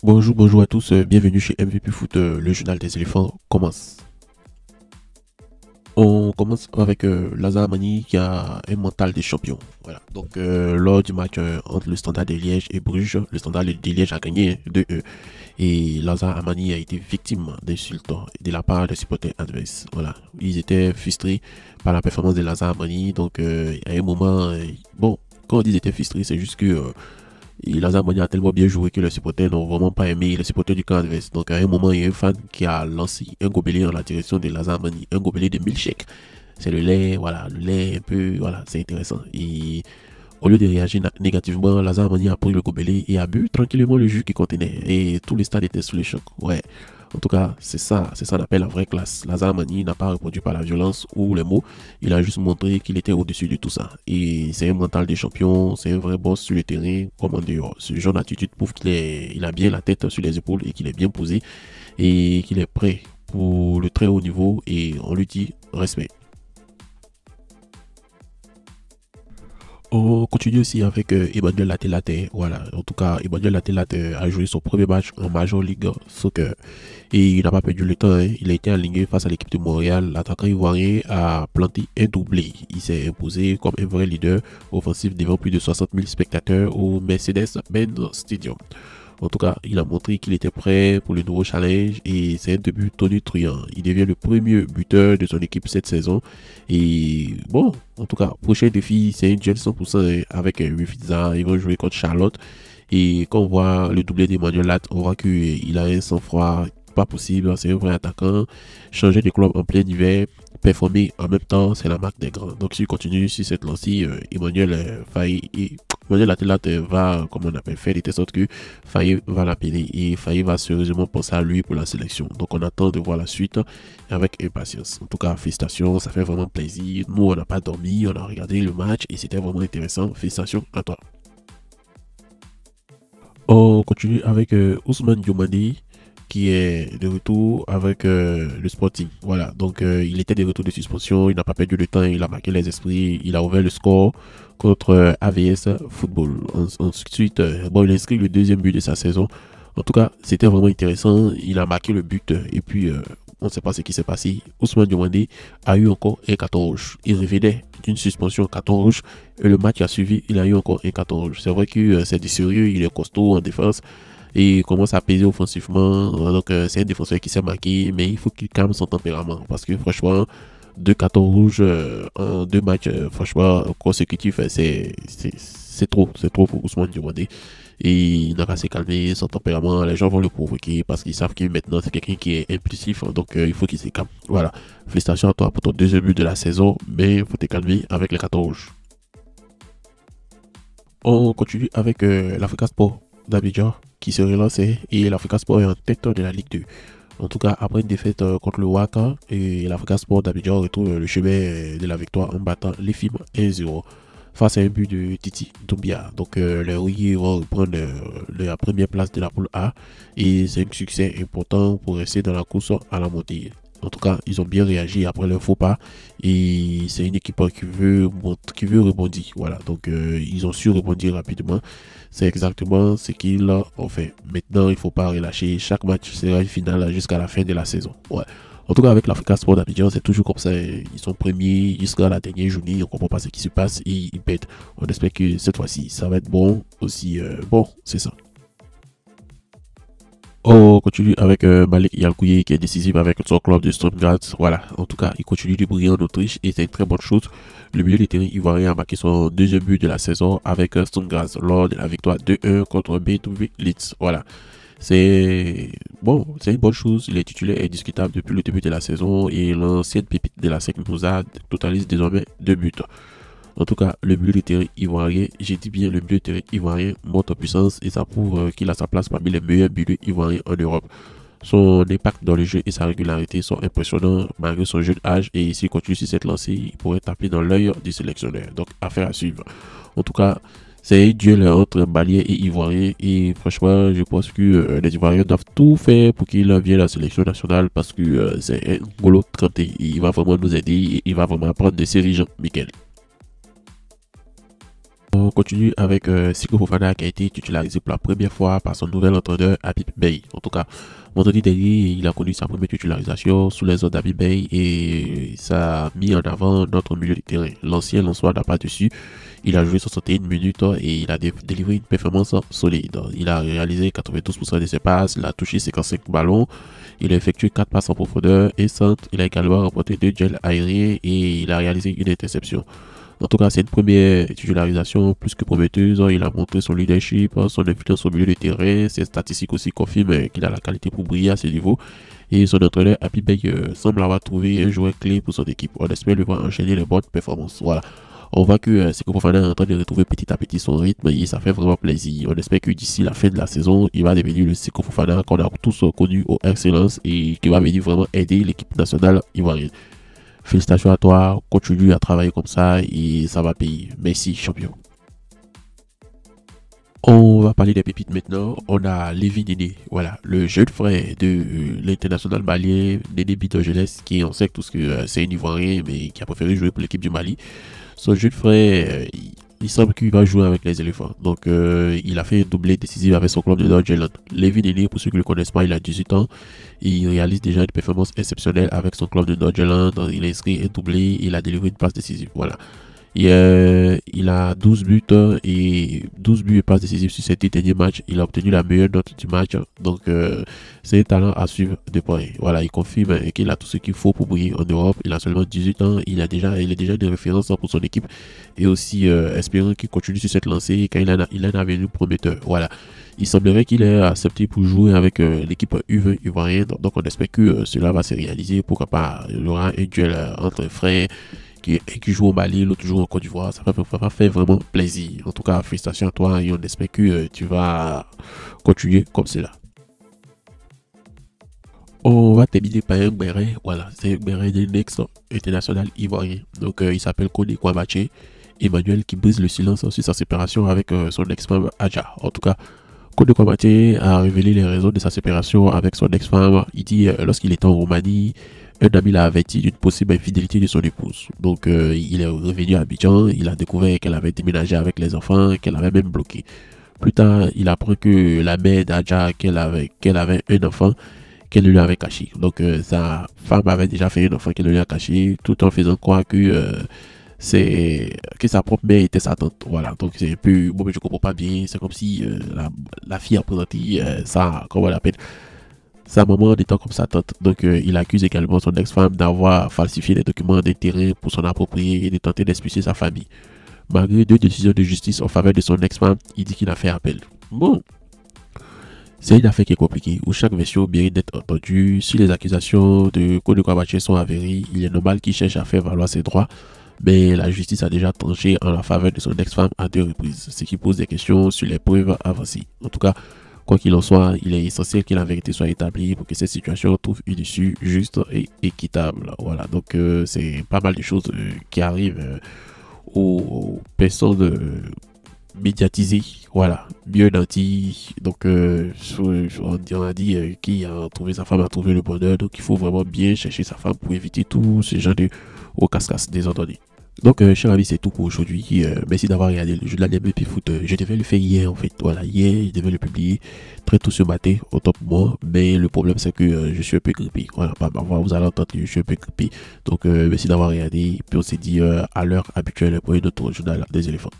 Bonjour à tous, bienvenue chez MVP Foot, le journal des éléphants commence. On commence avec Lazare Mani qui a un mental des champions. Voilà. Donc lors du match entre le Standard de Liège et Bruges, le Standard de Liège a gagné 2-1 et Lazare Amani a été victime d'insultes de la part des supporters adverses. Voilà. Ils étaient frustrés par la performance de Lazare Amani. Donc à un moment, bon, quand on dit qu'ils étaient frustrés, c'est juste que et Lazare Mani a tellement bien joué que les supporters n'ont vraiment pas aimé, les supporters du camp adverse. Donc à un moment, il y a un fan qui a lancé un gobelet en la direction de Lazare Mani, un gobelet de milkshake. C'est le lait, voilà, le lait un peu, voilà, c'est intéressant. Et au lieu de réagir négativement, Lazare Mani a pris le gobelet et a bu tranquillement le jus qui contenait. Et tout le stade était sous le choc. Ouais. En tout cas, c'est ça qu'on appelle la vraie classe. Lazare Mani n'a pas répondu par la violence ou les mots. Il a juste montré qu'il était au-dessus de tout ça. Et c'est un mental de champion, c'est un vrai boss sur le terrain, comme en dehors. Ce genre d'attitude prouve qu'il a bien la tête sur les épaules et qu'il est bien posé et qu'il est prêt pour le très haut niveau et on lui dit respect. On continue aussi avec Emmanuel Latelate. Voilà, en tout cas, Emmanuel Latelate a joué son premier match en Major League Soccer et il n'a pas perdu le temps. Hein. Il a été aligné face à l'équipe de Montréal. L'attaquant ivoirien a planté un doublé. Il s'est imposé comme un vrai leader offensif devant plus de 60 000 spectateurs au Mercedes-Benz Stadium. En tout cas, il a montré qu'il était prêt pour le nouveau challenge et c'est un début tonitruant. Il devient le premier buteur de son équipe cette saison. Et bon, en tout cas, prochain défi, c'est un duel 100% avec Wifiza. Ils vont jouer contre Charlotte. Et quand on voit le doublé d'Emmanuel Lat, on voit qu'il a un sang-froid pas possible. C'est un vrai attaquant. Changer de club en plein hiver, performer en même temps, c'est la marque des grands. Donc, s'il continue sur cette lancée, Emmanuel Latelat va, comme on appelle, faire de telle sorte que Faye va l'appeler et Faye va sérieusement penser à lui pour la sélection. Donc, on attend de voir la suite avec impatience. En tout cas, félicitations, ça fait vraiment plaisir. Nous, on n'a pas dormi, on a regardé le match et c'était vraiment intéressant. Félicitations à toi. On continue avec Ousmane Diomandé qui est de retour avec le Sporting. Voilà, donc il était de retour de suspension, il n'a pas perdu le temps, il a marqué les esprits, il a ouvert le score contre AVS Football. Ensuite, bon, il a inscrit le deuxième but de sa saison. En tout cas, c'était vraiment intéressant, il a marqué le but et puis on ne sait pas ce qui s'est passé. Ousmane Diomandé a eu encore un carton rouge. Il revenait d'une suspension carton rouge et le match a suivi, il a eu encore un carton rouge. C'est vrai que c'est du sérieux, il est costaud en défense et il commence à peser offensivement. Donc c'est un défenseur qui s'est marqué, mais il faut qu'il calme son tempérament parce que franchement, deux cartons rouges en deux matchs, franchement, consécutifs, c'est trop pour Ousmane Diomandé. Et il n'a qu'à se calmer, son tempérament, les gens vont le provoquer parce qu'ils savent que maintenant c'est quelqu'un qui est impulsif, donc il faut qu'il se calme. Voilà, félicitations à toi pour ton deuxième but de la saison, mais il faut te calmer avec les cartons rouges. On continue avec l'Africa Sport d'Abidjan qui se relance et l'Africa Sport est en tête de la Ligue 2. En tout cas, après une défaite contre le Waka, et l'Africa Sport d'Abidjan retrouve le chemin de la victoire en battant les films 1-0 face à un but de Titi Doumbia. Donc les Rouillés vont reprendre la première place de la poule A et c'est un succès important pour rester dans la course à la montée. En tout cas, ils ont bien réagi après leur faux pas et c'est une équipe qui veut rebondir. Voilà, donc ils ont su rebondir rapidement. C'est exactement ce qu'ils ont fait. Maintenant, il ne faut pas relâcher. Chaque match sera une finale jusqu'à la fin de la saison. Ouais. En tout cas, avec l'Africa Sport d'Abidjan, c'est toujours comme ça. Ils sont premiers jusqu'à la dernière journée. On ne comprend pas ce qui se passe et ils pètent. On espère que cette fois-ci, ça va être bon aussi. Bon, c'est ça. On continue avec Malik Yalkouye qui est décisif avec son club de Stuttgart. Voilà, en tout cas, il continue de briller en Autriche et c'est une très bonne chose. Le milieu de terrain ivoirien a marqué son deuxième but de la saison avec Stuttgart lors de la victoire 2-1 contre BW Leeds. Voilà, c'est bon, c'est une bonne chose. Il est titulaire et discutable depuis le début de la saison et l'ancienne pépite de la SEC nous a totalise désormais 2 buts. En tout cas, le milieu de terrain ivoirien, j'ai dit bien le milieu de terrain ivoirien monte en puissance et ça prouve qu'il a sa place parmi les meilleurs milieux ivoiriens en Europe. Son impact dans le jeu et sa régularité sont impressionnants malgré son jeune âge et s'il continue sur cette lancée, il pourrait taper dans l'œil du sélectionneur. Donc, affaire à suivre. En tout cas, c'est un duel entre Maliens et Ivoiriens et franchement, je pense que les Ivoiriens doivent tout faire pour qu'il vienne à la sélection nationale parce que c'est un golo Kanté. Il va vraiment nous aider et il va vraiment apprendre de ses gens, Michael. On continue avec Seko Fofana qui a été titularisé pour la première fois par son nouvel entraîneur Habib Beye. En tout cas, vendredi dernier, il a connu sa première titularisation sous les ordres d'Habib Beye et ça a mis en avant notre milieu de terrain. L'ancien Lensois n'a pas dessus. Il a joué 61 minutes et il a délivré une performance solide. Il a réalisé 92% de ses passes, il a touché 55 ballons, il a effectué 4 passes en profondeur et centre. Il a également remporté 2 duels aériens et il a réalisé une interception. En tout cas, c'est une première titularisation plus que prometteuse. Il a montré son leadership, son influence au milieu de terrain. Ses statistiques aussi confirment qu'il a la qualité pour briller à ce niveau. Et son entraîneur, Habib Beye, semble avoir trouvé un joueur clé pour son équipe. On espère le voir enchaîner les bonnes performances. Voilà. On voit que Seko Fofana est en train de retrouver petit à petit son rythme et ça fait vraiment plaisir. On espère que d'ici la fin de la saison, il va devenir le Seko Fofana qu'on a tous connu au excellence et qui va venir vraiment aider l'équipe nationale ivoirienne. Félicitations à toi, continue à travailler comme ça et ça va payer. Merci champion. On va parler des pépites maintenant. On a Lévi Néné, voilà, le jeune frère de l'international malien Néné Bidonjeles, qui on sait tous que c'est un Ivoirien mais qui a préféré jouer pour l'équipe du Mali. Son jeune frère, il semble qu'il va jouer avec les éléphants. Donc il a fait un doublé décisif avec son club de Nord-Irlande. Lévi Néné, pour ceux qui ne le connaissent pas, il a 18 ans. Il réalise déjà une performance exceptionnelle avec son club de Nord-Irlande. Il a inscrit un doublé, il a délivré une passe décisive. Voilà. Il a 12 buts et 12 buts et passes décisives sur ses 10 derniers matchs. Il a obtenu la meilleure note du match. Donc, c'est un talent à suivre de près. Voilà, il confirme qu'il a tout ce qu'il faut pour briller en Europe. Il a seulement 18 ans. Il est déjà une référence pour son équipe. Et aussi, espérons qu'il continue sur cette lancée car il a un avenir prometteur. Voilà. Il semblerait qu'il ait accepté pour jouer avec l'équipe U20 ivoirienne. Donc, on espère que cela va se réaliser. Pourquoi pas, il y aura un duel entre frères qui joue au Mali, l'autre joue en Côte d'Ivoire. Ça va faire vraiment plaisir. En tout cas, félicitations à toi et on espère que tu vas continuer comme cela. On va terminer par un béret. Voilà, c'est un béret d'un ex international ivoirien. Donc, il s'appelle Kone Kwamache. Emmanuel qui brise le silence sur sa séparation avec son ex-femme Adja. En tout cas, Kone Kwamache a révélé les raisons de sa séparation avec son ex-femme. Il dit lorsqu'il était en Roumanie, un ami l'a averti d'une possible infidélité de son épouse. Donc, il est revenu à Abidjan. Il a découvert qu'elle avait déménagé avec les enfants, qu'elle avait même bloqué. Plus tard, il apprend que la mère d'Adja, qu'elle avait un enfant qu'elle lui avait caché. Donc, sa femme avait déjà fait un enfant qu'elle lui a caché, tout en faisant croire que sa propre mère était sa tante. Voilà, donc c'est un peu, bon, mais je comprends pas bien. C'est comme si la fille a présenté ça, comment on l'appelle, sa maman en étant comme sa tante. Donc, il accuse également son ex-femme d'avoir falsifié les documents d'intérêt pour s'en approprier et de tenter d'expulser sa famille. Malgré 2 décisions de justice en faveur de son ex-femme, il dit qu'il a fait appel. Bon, c'est une affaire qui est compliquée, où chaque version mérite d'être entendue. Si les accusations de Kone Kwamache sont avérées, il est normal qu'il cherche à faire valoir ses droits. Mais la justice a déjà tranché en la faveur de son ex-femme à 2 reprises, ce qui pose des questions sur les preuves avancées. En tout cas, quoi qu'il en soit, il est essentiel que la vérité soit établie pour que cette situation trouve une issue juste et équitable. Voilà, donc c'est pas mal de choses qui arrivent aux personnes médiatisées. Voilà, mieux nantis. Donc, on a dit qui a trouvé sa femme a trouvé le bonheur. Donc, il faut vraiment bien chercher sa femme pour éviter tout ce genre de casse-casse désordonné. Donc, cher ami, c'est tout pour aujourd'hui. Merci d'avoir regardé le jeu de la DMP Foot. Je devais le faire hier, en fait. Voilà, hier, je devais le publier très tôt ce matin, au top moi. Mais le problème, c'est que je suis un peu grippé. Voilà, vous allez entendre que je suis un peu grippé. Donc, merci d'avoir regardé. Puis, on s'est dit à l'heure habituelle pour une autre journal des éléphants.